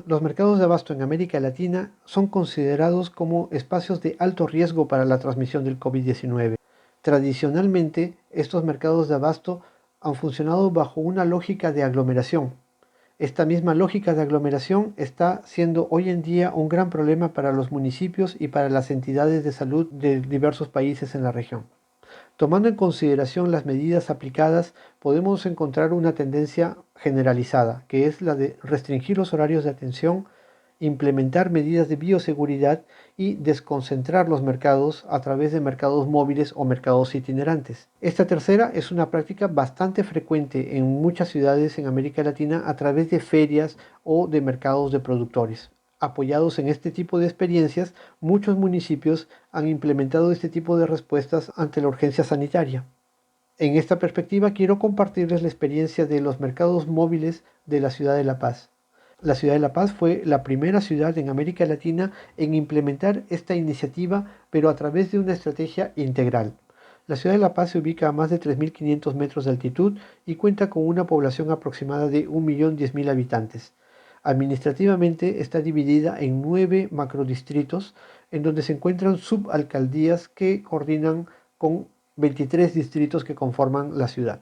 Los mercados de abasto en América Latina son considerados como espacios de alto riesgo para la transmisión del COVID-19. Tradicionalmente, estos mercados de abasto han funcionado bajo una lógica de aglomeración. Esta misma lógica de aglomeración está siendo hoy en día un gran problema para los municipios y para las entidades de salud de diversos países en la región. Tomando en consideración las medidas aplicadas, podemos encontrar una tendencia generalizada, que es la de restringir los horarios de atención, implementar medidas de bioseguridad y desconcentrar los mercados a través de mercados móviles o mercados itinerantes. Esta tercera es una práctica bastante frecuente en muchas ciudades en América Latina a través de ferias o de mercados de productores. Apoyados en este tipo de experiencias, muchos municipios han implementado este tipo de respuestas ante la urgencia sanitaria. En esta perspectiva quiero compartirles la experiencia de los mercados móviles de la ciudad de La Paz. La ciudad de La Paz fue la primera ciudad en América Latina en implementar esta iniciativa, pero a través de una estrategia integral. La ciudad de La Paz se ubica a más de 3.500 metros de altitud y cuenta con una población aproximada de 1.010.000 habitantes. Administrativamente está dividida en 9 macrodistritos, en donde se encuentran subalcaldías que coordinan con 23 distritos que conforman la ciudad.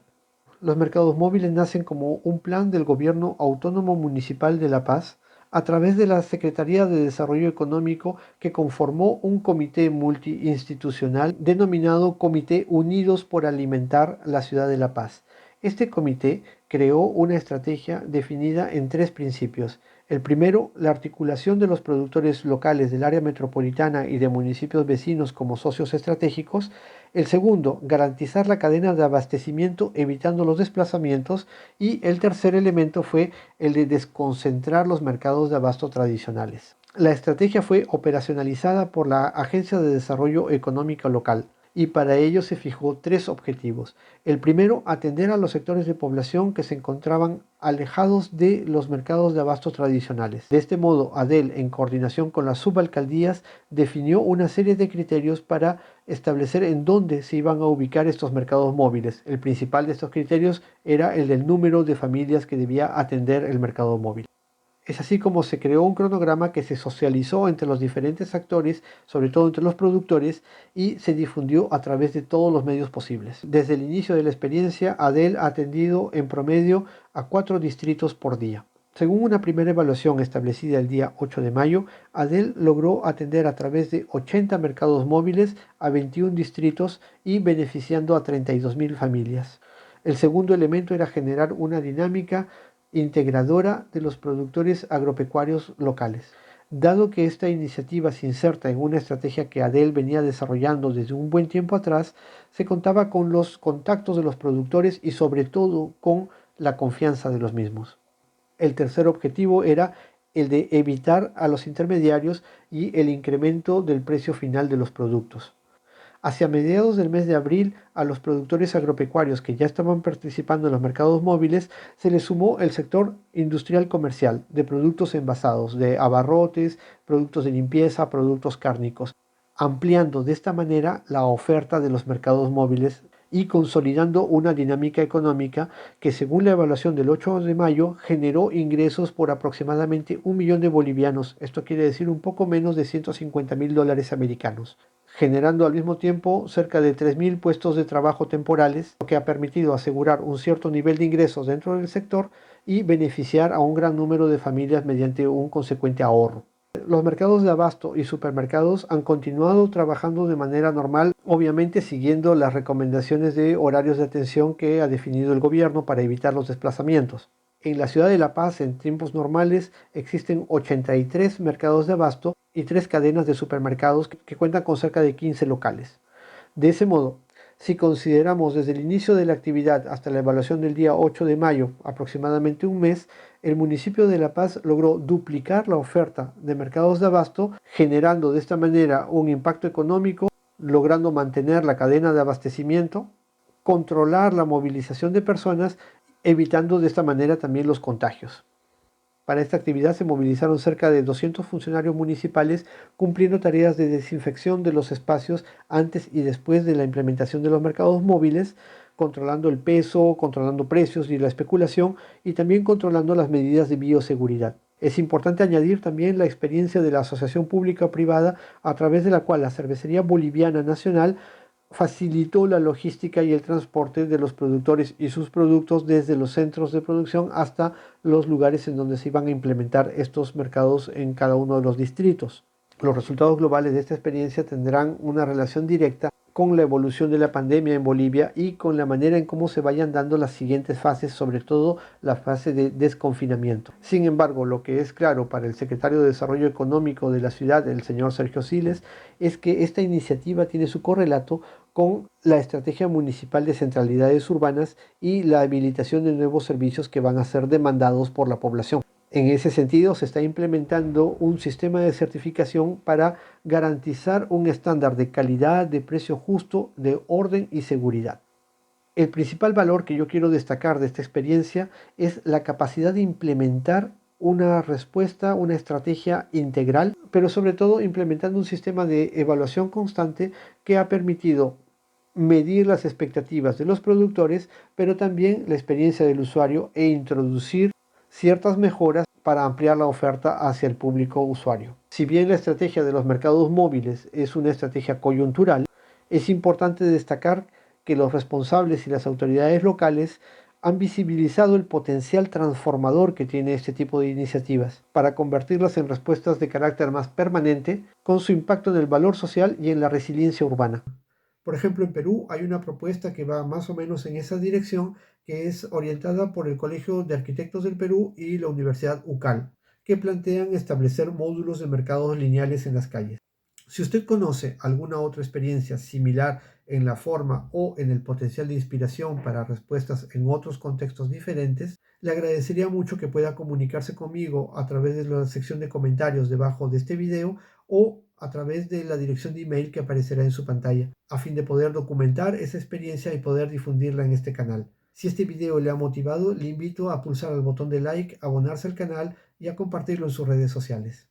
Los mercados móviles nacen como un plan del Gobierno Autónomo Municipal de La Paz a través de la Secretaría de Desarrollo Económico, que conformó un comité multiinstitucional denominado Comité Unidos por Alimentar la Ciudad de La Paz. Este comité creó una estrategia definida en 3 principios. El primero, la articulación de los productores locales del área metropolitana y de municipios vecinos como socios estratégicos. El segundo, garantizar la cadena de abastecimiento evitando los desplazamientos. Y el tercer elemento fue el de desconcentrar los mercados de abasto tradicionales. La estrategia fue operacionalizada por la Agencia de Desarrollo Económico Local, y para ello se fijó 3 objetivos. El primero, atender a los sectores de población que se encontraban alejados de los mercados de abasto tradicionales. De este modo, ADEL, en coordinación con las subalcaldías, definió una serie de criterios para establecer en dónde se iban a ubicar estos mercados móviles. El principal de estos criterios era el del número de familias que debía atender el mercado móvil. Es así como se creó un cronograma que se socializó entre los diferentes actores, sobre todo entre los productores, y se difundió a través de todos los medios posibles. Desde el inicio de la experiencia, ADEL ha atendido en promedio a 4 distritos por día. Según una primera evaluación establecida el día 8 de mayo, ADEL logró atender a través de 80 mercados móviles a 21 distritos y beneficiando a 32.000 familias. El segundo elemento era generar una dinámica integradora de los productores agropecuarios locales. Dado que esta iniciativa se inserta en una estrategia que ADEL venía desarrollando desde un buen tiempo atrás, se contaba con los contactos de los productores y sobre todo con la confianza de los mismos. El tercer objetivo era el de evitar a los intermediarios y el incremento del precio final de los productos. Hacia mediados del mes de abril, a los productores agropecuarios que ya estaban participando en los mercados móviles, se les sumó el sector industrial comercial de productos envasados, de abarrotes, productos de limpieza, productos cárnicos, ampliando de esta manera la oferta de los mercados móviles y consolidando una dinámica económica que, según la evaluación del 8 de mayo, generó ingresos por aproximadamente 1 millón de bolivianos. Esto quiere decir un poco menos de $150.000 americanos, generando al mismo tiempo cerca de 3.000 puestos de trabajo temporales, lo que ha permitido asegurar un cierto nivel de ingresos dentro del sector y beneficiar a un gran número de familias mediante un consecuente ahorro. Los mercados de abasto y supermercados han continuado trabajando de manera normal, obviamente siguiendo las recomendaciones de horarios de atención que ha definido el gobierno para evitar los desplazamientos. En la ciudad de La Paz, en tiempos normales, existen 83 mercados de abasto y 3 cadenas de supermercados que cuentan con cerca de 15 locales. De ese modo, si consideramos desde el inicio de la actividad hasta la evaluación del día 8 de mayo, aproximadamente un mes, el municipio de La Paz logró duplicar la oferta de mercados de abasto, generando de esta manera un impacto económico, logrando mantener la cadena de abastecimiento, controlar la movilización de personas, evitando de esta manera también los contagios. Para esta actividad se movilizaron cerca de 200 funcionarios municipales cumpliendo tareas de desinfección de los espacios antes y después de la implementación de los mercados móviles, controlando el peso, controlando precios y la especulación y también controlando las medidas de bioseguridad. Es importante añadir también la experiencia de la asociación pública-privada a través de la cual la Cervecería Boliviana Nacional facilitó la logística y el transporte de los productores y sus productos desde los centros de producción hasta los lugares en donde se iban a implementar estos mercados en cada uno de los distritos. Los resultados globales de esta experiencia tendrán una relación directa con la evolución de la pandemia en Bolivia y con la manera en cómo se vayan dando las siguientes fases, sobre todo la fase de desconfinamiento. Sin embargo, lo que es claro para el secretario de Desarrollo Económico de la ciudad, el señor Sergio Siles, es que esta iniciativa tiene su correlato con la estrategia municipal de centralidades urbanas y la habilitación de nuevos servicios que van a ser demandados por la población. En ese sentido, se está implementando un sistema de certificación para garantizar un estándar de calidad, de precio justo, de orden y seguridad. El principal valor que yo quiero destacar de esta experiencia es la capacidad de implementar una respuesta, una estrategia integral, pero sobre todo implementando un sistema de evaluación constante que ha permitido medir las expectativas de los productores, pero también la experiencia del usuario e introducir ciertas mejoras para ampliar la oferta hacia el público usuario. Si bien la estrategia de los mercados móviles es una estrategia coyuntural, es importante destacar que los responsables y las autoridades locales han visibilizado el potencial transformador que tiene este tipo de iniciativas para convertirlas en respuestas de carácter más permanente con su impacto en el valor social y en la resiliencia urbana. Por ejemplo, en Perú hay una propuesta que va más o menos en esa dirección, que es orientada por el Colegio de Arquitectos del Perú y la Universidad UCAL, que plantean establecer módulos de mercados lineales en las calles. Si usted conoce alguna otra experiencia similar en la forma o en el potencial de inspiración para respuestas en otros contextos diferentes, le agradecería mucho que pueda comunicarse conmigo a través de la sección de comentarios debajo de este video o a través de la dirección de email que aparecerá en su pantalla, a fin de poder documentar esa experiencia y poder difundirla en este canal. Si este video le ha motivado, le invito a pulsar el botón de like, abonarse al canal y a compartirlo en sus redes sociales.